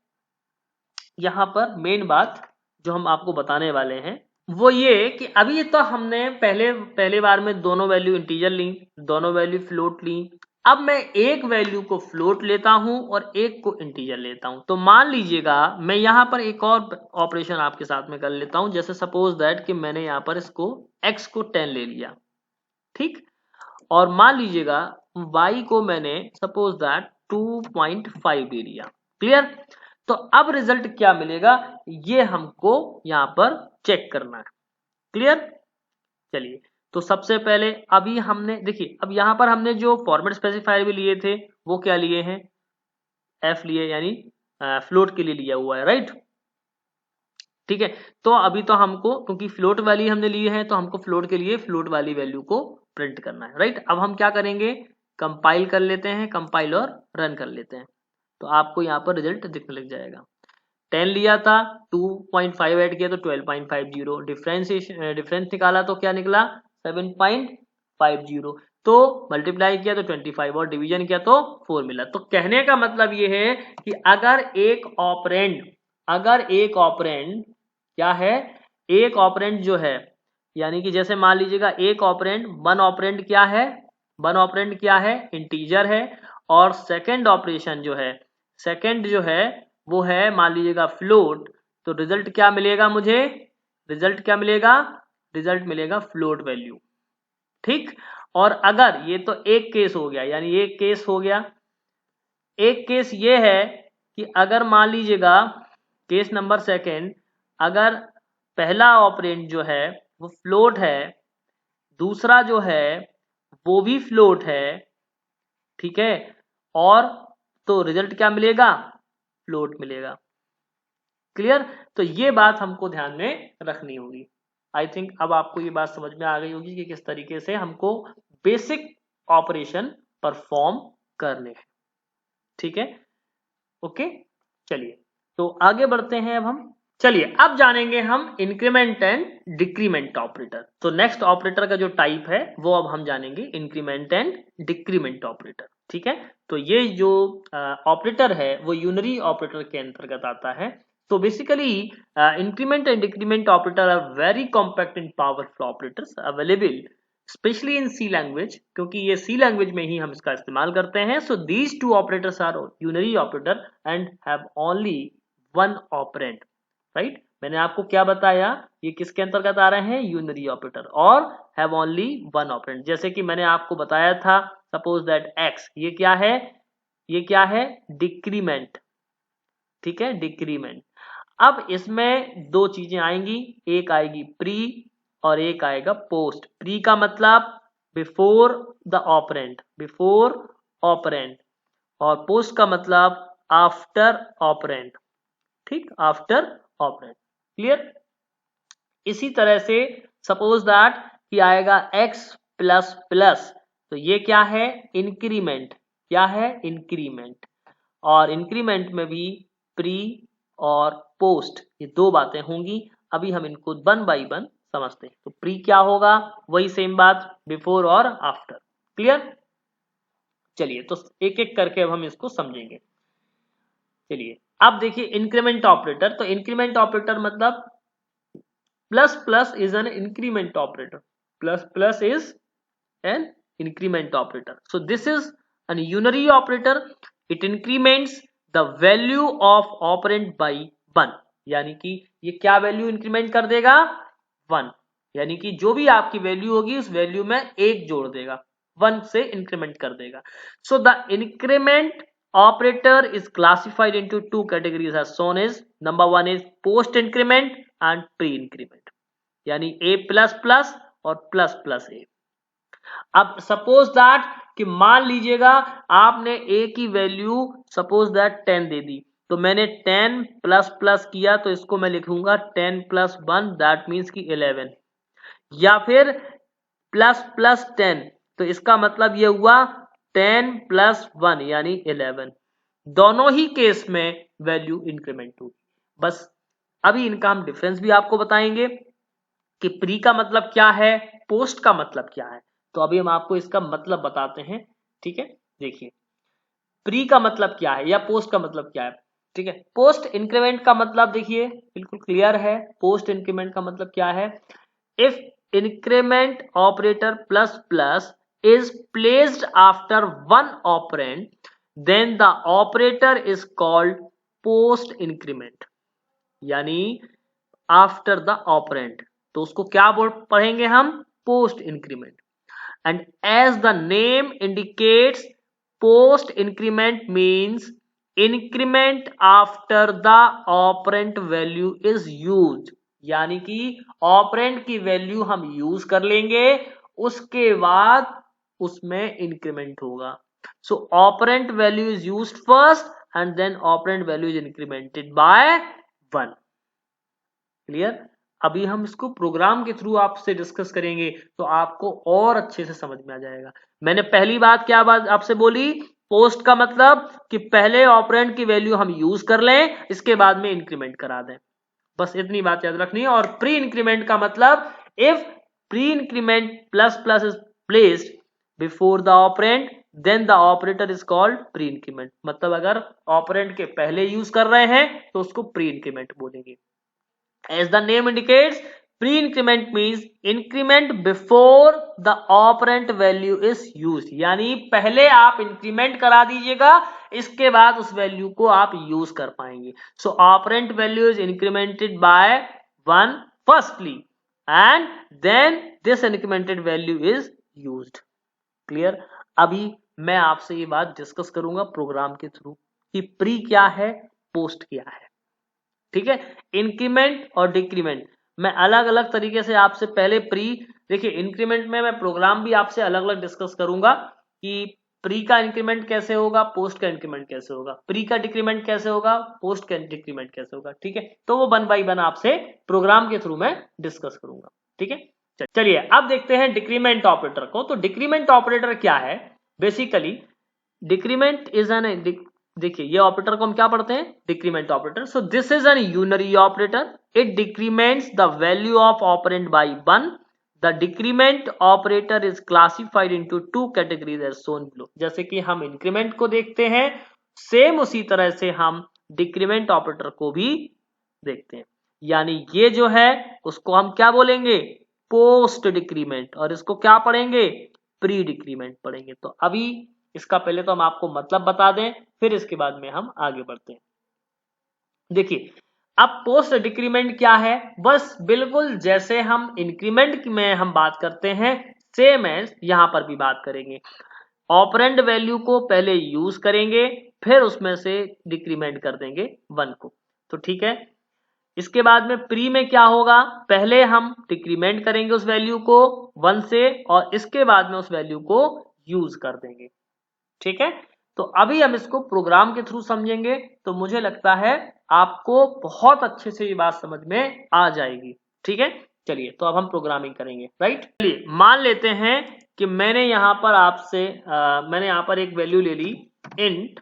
यहां पर मेन बात जो हम आपको बताने वाले हैं वो ये कि अभी तो हमने पहले बार में दोनों वैल्यू इंटीजर ली, दोनों वैल्यू फ्लोट ली। अब मैं एक वैल्यू को फ्लोट लेता हूं और एक को इंटीजर लेता हूं। तो मान लीजिएगा मैं यहां पर एक और ऑपरेशन आपके साथ में कर लेता हूं, जैसे सपोज दैट कि मैंने यहां पर इसको x को 10 ले लिया, ठीक, और मान लीजिएगा y को मैंने सपोज दैट 2.5 दे लिया, क्लियर। तो अब रिजल्ट क्या मिलेगा ये हमको यहां पर चेक करना है, क्लियर। चलिए तो सबसे पहले अभी हमने देखिए अब यहां पर हमने जो फॉर्मेट स्पेसिफायर भी लिए थे वो क्या लिए हैं, एफ लिए, यानी फ्लोट के लिए लिया हुआ है, राइट, ठीक है। तो अभी तो हमको क्योंकि फ्लोट वाली हमने ली है तो हमको फ्लोट के लिए फ्लोट वाली वैल्यू को प्रिंट करना है, राइट। अब हम क्या करेंगे, कंपाइल कर लेते हैं, कंपाइल और रन कर लेते हैं। तो आपको यहाँ पर रिजल्ट दिखने लग जाएगा। 10 लिया था, 2.5 ऐड किया तो 12.50, डिफरेंस निकाला तो क्या निकला 7.50, तो मल्टीप्लाई किया तो 25 और डिवीजन किया तो 4 मिला। तो कहने का मतलब ये है कि अगर एक ऑपरेंड क्या है, एक ऑपरेंड जो है यानी कि जैसे मान लीजिएगा एक ऑपरेंड वन ऑपरेंड क्या है इंटीजर है, और सेकंड ऑपरेशन जो है सेकंड जो है वो है मान लीजिएगा फ्लोट। तो रिजल्ट क्या मिलेगा मुझे, रिजल्ट मिलेगा फ्लोट वैल्यू, ठीक। और अगर ये तो एक केस हो गया, यानी एक केस हो गया, एक केस ये है कि अगर मान लीजिएगा केस नंबर सेकेंड, अगर पहला ऑपरेंड जो है वो फ्लोट है, दूसरा जो है वो भी फ्लोट है, ठीक है, और तो रिजल्ट क्या मिलेगा, फ्लोट मिलेगा। क्लियर? तो ये बात हमको ध्यान में रखनी होगी। आई थिंक अब आपको ये बात समझ में आ गई होगी कि किस तरीके से हमको बेसिक ऑपरेशन परफॉर्म करने हैं। ठीक है, ओके, चलिए तो आगे बढ़ते हैं। अब हम चलिए अब जानेंगे हम इंक्रीमेंट एंड डिक्रीमेंट ऑपरेटर। तो नेक्स्ट ऑपरेटर का जो टाइप है वो अब हम जानेंगे इंक्रीमेंट एंड डिक्रीमेंट ऑपरेटर। ठीक है, तो ये जो ऑपरेटर है वो यूनरी ऑपरेटर के अंतर्गत आता है। तो basically increment and decrement operator are very compact and powerful operators available specially in C language, क्योंकि ये सी लैंग्वेज में ही हम इसका इस्तेमाल करते हैं। So these two operators are unary operator and have only one operand, right. मैंने आपको क्या बताया, ये किसके अंतर्गत आ रहे हैं, यूनरी ऑपरेटर, और हैव ओनली वन ऑपरेंड। जैसे कि मैंने आपको बताया था, सपोज दैट एक्स, ये क्या है, ये क्या है, डिक्रीमेंट, ठीक है, डिक्रीमेंट। अब इसमें दो चीजें आएंगी, एक आएगी प्री और एक आएगा पोस्ट। प्री का मतलब before the operand, before operand, और पोस्ट का मतलब आफ्टर ऑपरेंड, ठीक, आफ्टर ऑपरेंड। क्लियर? इसी तरह से सपोज दैट कि आएगा x प्लस प्लस, तो ये क्या है, इंक्रीमेंट, क्या है, इंक्रीमेंट। और इंक्रीमेंट में भी प्री और पोस्ट, ये दो बातें होंगी। अभी हम इनको वन बाय वन समझते हैं। तो प्री क्या होगा, वही सेम बात, बिफोर और आफ्टर। क्लियर? चलिए तो एक एक करके अब हम इसको समझेंगे। चलिए अब देखिए इंक्रीमेंट ऑपरेटर। तो इंक्रीमेंट ऑपरेटर मतलब plus plus is an increment operator, plus plus is an increment operator. So this is an unary operator, it increments the value of operand by one, यानी कि ये क्या वैल्यू इंक्रीमेंट कर देगा, one, यानी कि जो भी आपकी वैल्यू होगी उस वैल्यू में एक जोड़ देगा, वन से इंक्रीमेंट कर देगा। So the increment operator is classified into two categories as shown is, number one is post increment and pre increment, यानी a प्लस प्लस और प्लस प्लस a। अब सपोज दैट कि मान लीजिएगा आपने a की वैल्यू सपोज दैट 10 दे दी, तो मैंने 10 प्लस प्लस किया, तो इसको मैं लिखूंगा 10 प्लस 1, दैट मीन्स की 11, या फिर प्लस प्लस 10, तो इसका मतलब ये हुआ 10 प्लस 1 यानी 11। दोनों ही केस में वैल्यू इंक्रीमेंट होगी। बस अभी इनका हम डिफरेंस भी आपको बताएंगे कि प्री का मतलब क्या है, पोस्ट का मतलब क्या है। तो अभी हम आपको इसका मतलब बताते हैं, ठीक है। देखिए प्री का मतलब क्या है या पोस्ट का मतलब क्या है, ठीक है। पोस्ट इंक्रीमेंट का मतलब देखिए बिल्कुल क्लियर है। पोस्ट इंक्रीमेंट का मतलब क्या है, if increment operator plus plus is placed after one operand, then the operator is called post increment, यानी after the operand, तो उसको क्या पढ़ेंगे हम, post increment। and as the name indicates, post increment means increment after the operand value is used, यानी कि operand की value हम यूज कर लेंगे, उसके बाद उसमें इंक्रीमेंट होगा। So operand value is used first and then operand value is incremented by 1। Clear? अभी हम इसको प्रोग्राम के थ्रू आपसे डिस्कस करेंगे तो आपको और अच्छे से समझ में आ जाएगा। मैंने पहली बात क्या बात आपसे बोली, पोस्ट का मतलब कि पहले ऑपरेंड की वैल्यू हम यूज कर लें, इसके बाद में इंक्रीमेंट करा दें, बस इतनी बात याद रखनी है। और प्री इंक्रीमेंट का मतलब if pre increment plus plus is placed before the operand, then the operator is called pre increment. मतलब अगर ऑपरेंड के पहले यूज कर रहे हैं तो उसको प्री इंक्रीमेंट बोलेंगे। As the name indicates, pre increment means increment before the operand value is use, यानी पहले आप इंक्रीमेंट करा दीजिएगा, इसके बाद उस वैल्यू को आप यूज कर पाएंगे। So operand value is incremented by 1 firstly and then this incremented value is used. Clear? अभी मैं आपसे ये बात डिस्कस करूंगा प्रोग्राम के थ्रू कि प्री क्या है पोस्ट किया है। ठीक है, इंक्रीमेंट और डिक्रीमेंट मैं अलग अलग तरीके से आपसे पहले देखिए इंक्रीमेंट में मैं प्रोग्राम भी आपसे अलग अलग डिस्कस करूंगा कि प्री का इंक्रीमेंट कैसे होगा, पोस्ट का इंक्रीमेंट कैसे होगा, प्री का डिक्रीमेंट कैसे होगा, पोस्ट का डिक्रीमेंट कैसे होगा। ठीक है, तो वो 1 बाय 1 आपसे प्रोग्राम के थ्रू मैं डिस्कस करूंगा। ठीक है, चलिए अब देखते हैं डिक्रीमेंट ऑपरेटर को। तो डिक्रीमेंट ऑपरेटर क्या है? बेसिकली डिक्रीमेंट इज एन, देखिए ये ऑपरेटर को हम क्या पढ़ते हैं, decrement operator. So this is an unary operator, it decrements the value of operand by 1। The decrement operator is classified into 2 categories as shown below. जैसे कि हम इंक्रीमेंट को देखते हैं, सेम उसी तरह से हम डिक्रीमेंट ऑपरेटर को भी देखते हैं। यानी ये जो है उसको हम क्या बोलेंगे, पोस्ट डिक्रीमेंट, और इसको क्या पढ़ेंगे, प्री डिक्रीमेंट पढ़ेंगे। तो अभी इसका पहले तो हम आपको मतलब बता दें, फिर इसके बाद में हम आगे बढ़ते हैं। देखिए अब पोस्ट डिक्रीमेंट क्या है, बस बिल्कुल जैसे हम इंक्रीमेंट में हम बात करते हैं, सेम एज यहां पर भी बात करेंगे। ऑपरेंड वैल्यू को पहले यूज करेंगे, फिर उसमें से डिक्रीमेंट कर देंगे 1 को। तो ठीक है, इसके बाद में प्री में क्या होगा, पहले हम डिक्रीमेंट करेंगे उस वैल्यू को 1 से, और इसके बाद में उस वैल्यू को यूज कर देंगे। ठीक है, तो अभी हम इसको प्रोग्राम के थ्रू समझेंगे, तो मुझे लगता है आपको बहुत अच्छे से ये बात समझ में आ जाएगी। ठीक है, चलिए तो अब हम प्रोग्रामिंग करेंगे, राइट। चलिए मान लेते हैं कि मैंने यहां पर मैंने यहां पर एक वैल्यू ले ली, int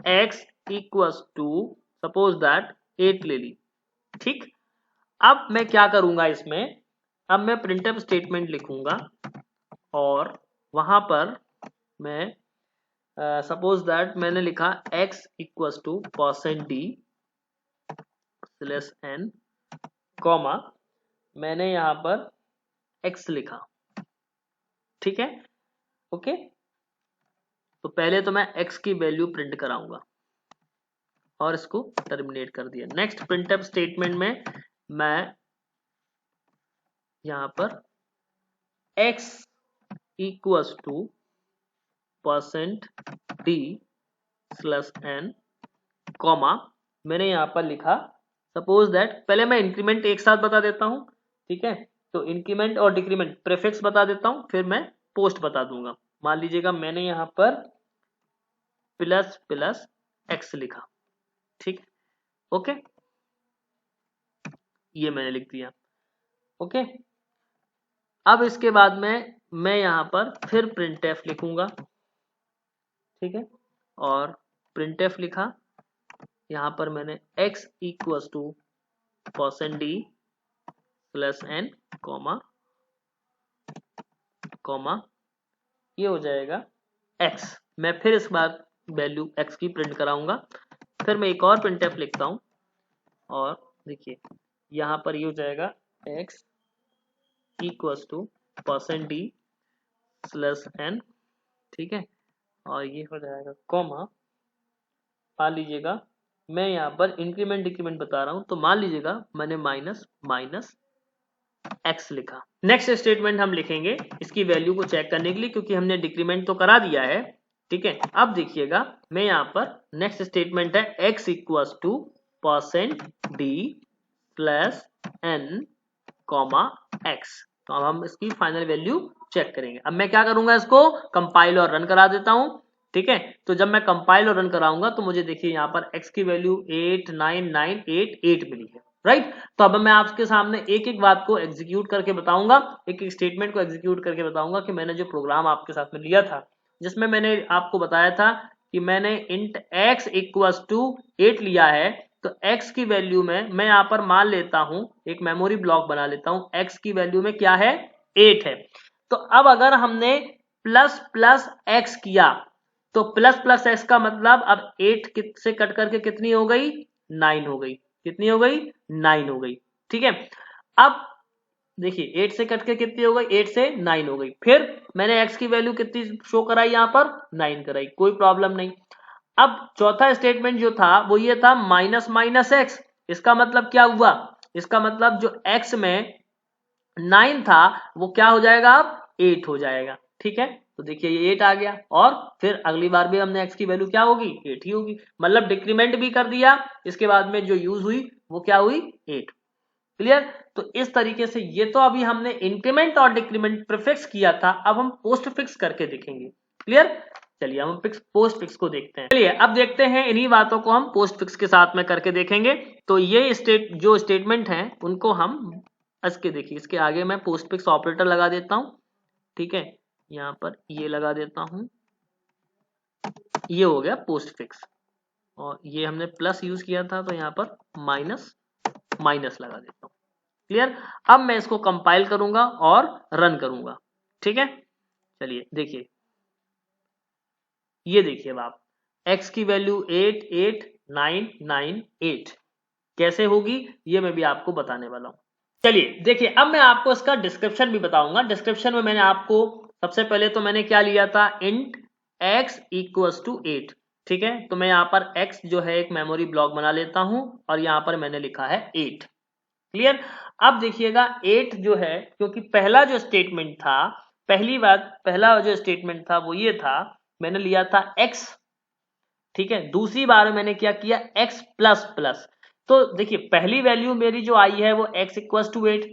x equals to suppose that 8 ले ली। ठीक, अब मैं क्या करूंगा इसमें, अब मैं प्रिंटफ स्टेटमेंट लिखूंगा, और वहां पर मैं सपोज दैट मैंने लिखा x equals to %d/n, comma मैंने यहां पर x लिखा। ठीक है, ओके, तो पहले तो मैं x की वैल्यू प्रिंट कराऊंगा और इसको टर्मिनेट कर दिया। नेक्स्ट प्रिंटफ स्टेटमेंट में मैं यहां पर x equals to %d/n, comma मैंने यहां पर लिखा सपोज दैट, पहले मैं इंक्रीमेंट एक साथ बता देता हूं। ठीक है, तो इंक्रीमेंट और डिक्रीमेंट प्रीफिक्स बता देता हूं, फिर मैं पोस्ट बता दूंगा। मान लीजिएगा मैंने यहां पर ++x लिखा। ठीक, ओके, ये मैंने लिख दिया। ओके, अब इसके बाद में मैं यहां पर फिर प्रिंटफ लिखूंगा। ठीक है, और प्रिंटफ लिखा, यहां पर मैंने x equals to %d/n, comma ये हो जाएगा x। मैं फिर इस बार वैल्यू x की प्रिंट कराऊंगा, फिर मैं एक और प्रिंटफ लिखता हूं, और देखिए यहां पर ये हो जाएगा x इक्वल्स टू %d/n। ठीक है, और ये हो जाएगा कॉमा, मान लीजिएगा मैं यहाँ पर इंक्रीमेंट डिक्रीमेंट बता रहा हूं, तो मान लीजिएगा मैंने -x लिखा। नेक्स्ट स्टेटमेंट हम लिखेंगे इसकी वैल्यू को चेक करने के लिए, क्योंकि हमने डिक्रीमेंट तो करा दिया है। ठीक है, अब देखिएगा मैं यहाँ पर नेक्स्ट स्टेटमेंट है x equals to %d/n, x। तो अब हम इसकी फाइनल वैल्यू चेक करेंगे। अब मैं क्या करूंगा, इसको कंपाइल और रन करा देता हूं। ठीक है, तो जब मैं कंपाइल और रन कराऊंगा तो मुझे देखिए यहाँ पर x की वैल्यू 89988 मिली है, राइट। तो अब मैं आपके सामने एक एक बात को एग्जीक्यूट करके बताऊंगा, एक एक स्टेटमेंट को एग्जीक्यूट करके बताऊंगा कि मैंने जो प्रोग्राम आपके साथ में लिया था, जिसमें मैंने आपको बताया था कि मैंने इंट x इक्वल्स टू 8 लिया है, तो x की वैल्यू में मैं यहाँ पर मान लेता हूं, एक मेमोरी ब्लॉक बना लेता हूं, x की वैल्यू में क्या है, 8 है। तो अब अगर हमने ++x किया, तो ++x का मतलब अब 8 से कट करके कितनी हो गई, 9 हो गई। कितनी हो गई, 9 हो गई। ठीक है, अब देखिए 8 से कट के कितनी हो गई, 8 से 9 हो गई। फिर मैंने x की वैल्यू कितनी शो कराई, यहाँ पर 9 कराई, कोई प्रॉब्लम नहीं। अब चौथा स्टेटमेंट जो था वो ये था -x। इसका मतलब क्या हुआ, इसका मतलब जो x में 9 था वो क्या हो जाएगा, अब 8 हो जाएगा। ठीक है, तो देखिए ये 8 आ गया, और फिर अगली बार भी हमने x की वैल्यू क्या होगी, 8 ही होगी, मतलब डिक्रीमेंट भी कर दिया, इसके बाद में जो यूज हुई वो क्या हुई, 8। क्लियर। तो इस तरीके से ये तो अभी हमने इंक्रीमेंट और डिक्रीमेंट प्रीफिक्स किया था, अब हम पोस्ट फिक्स करके देखेंगे। क्लियर। चलिए हम पोस्ट फिक्स को देखते हैं। चलिए अब देखते हैं, इन्हीं बातों को हम पोस्ट फिक्स के साथ में करके देखेंगे। तो ये जो स्टेटमेंट हैं उनको हम इसके देखिए, इसके आगे मैं पोस्ट फिक्स ऑपरेटर लगा देता हूं, ठीक है, यहां पर ये लगा देता हूं, ये हो गया पोस्ट फिक्स, और ये हमने प्लस यूज किया था तो यहाँ पर माइनस माइनस लगा देता हूं। क्लियर। अब मैं इसको कंपाइल करूंगा और रन करूंगा, ठीक है। चलिए देखिए, ये देखिए अब आप x की वैल्यू 8 8 9 9 8 कैसे होगी ये मैं भी आपको बताने वाला हूं। चलिए देखिए, अब मैं आपको इसका डिस्क्रिप्शन भी बताऊंगा। डिस्क्रिप्शन में मैंने आपको सबसे पहले तो मैंने क्या लिया था, इंट x इक्वल्स टू 8, ठीक है। तो मैं यहाँ पर x जो है एक मेमोरी ब्लॉक बना लेता हूं और यहाँ पर मैंने लिखा है 8। क्लियर। अब देखिएगा 8 जो है, क्योंकि पहला जो स्टेटमेंट था, पहला जो स्टेटमेंट था वो ये था, मैंने लिया था x, ठीक है। दूसरी बार मैंने क्या किया, x प्लस प्लस। तो देखिए पहली वैल्यू मेरी जो आई है वो x इक्वल्स टू 8,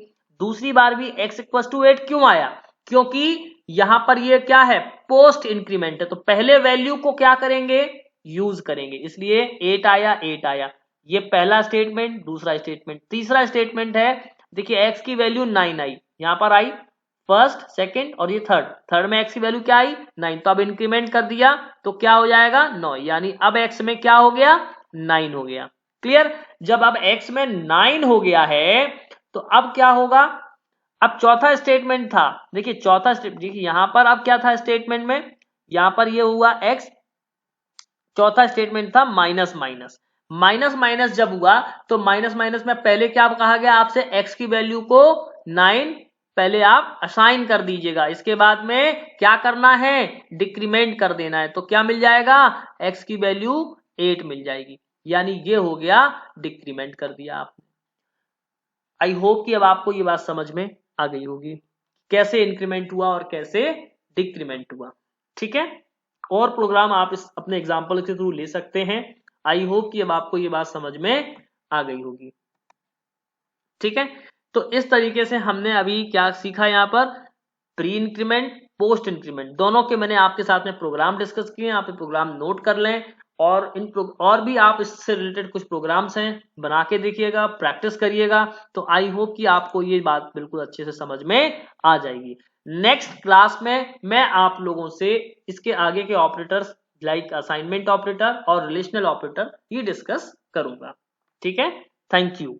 दूसरी बार भी x इक्वल्स टू 8 क्यों आया, क्योंकि यहां पर ये क्या है, पोस्ट इंक्रीमेंट है, तो पहले वैल्यू को क्या करेंगे, यूज करेंगे, इसलिए 8 आया 8 आया। ये पहला स्टेटमेंट, दूसरा स्टेटमेंट। तीसरा स्टेटमेंट है, देखिए x की वैल्यू 9 आई, यहां पर आई फर्स्ट सेकंड और ये थर्ड में x की वैल्यू क्या आई, 9, तो अब इंक्रीमेंट कर दिया तो क्या हो जाएगा 9, यानी अब x में क्या हो गया, 9 हो गया। क्लियर। जब अब x में 9 हो गया है तो अब क्या होगा, अब चौथा स्टेटमेंट था, देखिए चौथा स्टेटमेंट, देखिए यहां पर अब क्या था स्टेटमेंट में, यहां पर ये हुआ x, चौथा स्टेटमेंट था माइनस माइनस। माइनस माइनस जब हुआ तो माइनस माइनस में पहले क्या कहा गया आपसे, x की वैल्यू को 9 पहले आप असाइन कर दीजिएगा, इसके बाद में क्या करना है, डिक्रीमेंट कर देना है, तो क्या मिल जाएगा, x की वैल्यू 8 मिल जाएगी, यानी ये हो गया डिक्रीमेंट कर दिया आपने। आई होप कि अब आपको ये बात समझ में आ गई होगी, कैसे इंक्रीमेंट हुआ और कैसे डिक्रीमेंट हुआ, ठीक है। और प्रोग्राम आप इस अपने एग्जाम्पल के थ्रू ले सकते हैं। आई होप कि अब आपको ये बात समझ में आ गई होगी, ठीक है। तो इस तरीके से हमने अभी क्या सीखा, यहाँ पर प्री इंक्रीमेंट पोस्ट इंक्रीमेंट दोनों के मैंने आपके साथ में प्रोग्राम डिस्कस किए, आप प्रोग्राम नोट कर लें, और और भी आप इससे रिलेटेड कुछ प्रोग्राम्स हैं बना के देखिएगा, प्रैक्टिस करिएगा, तो आई होप कि आपको ये बात बिल्कुल अच्छे से समझ में आ जाएगी। नेक्स्ट क्लास में मैं आप लोगों से इसके आगे के ऑपरेटर्स लाइक असाइनमेंट ऑपरेटर और रिलेशनल ऑपरेटर ये डिस्कस करूंगा, ठीक है। Thank you.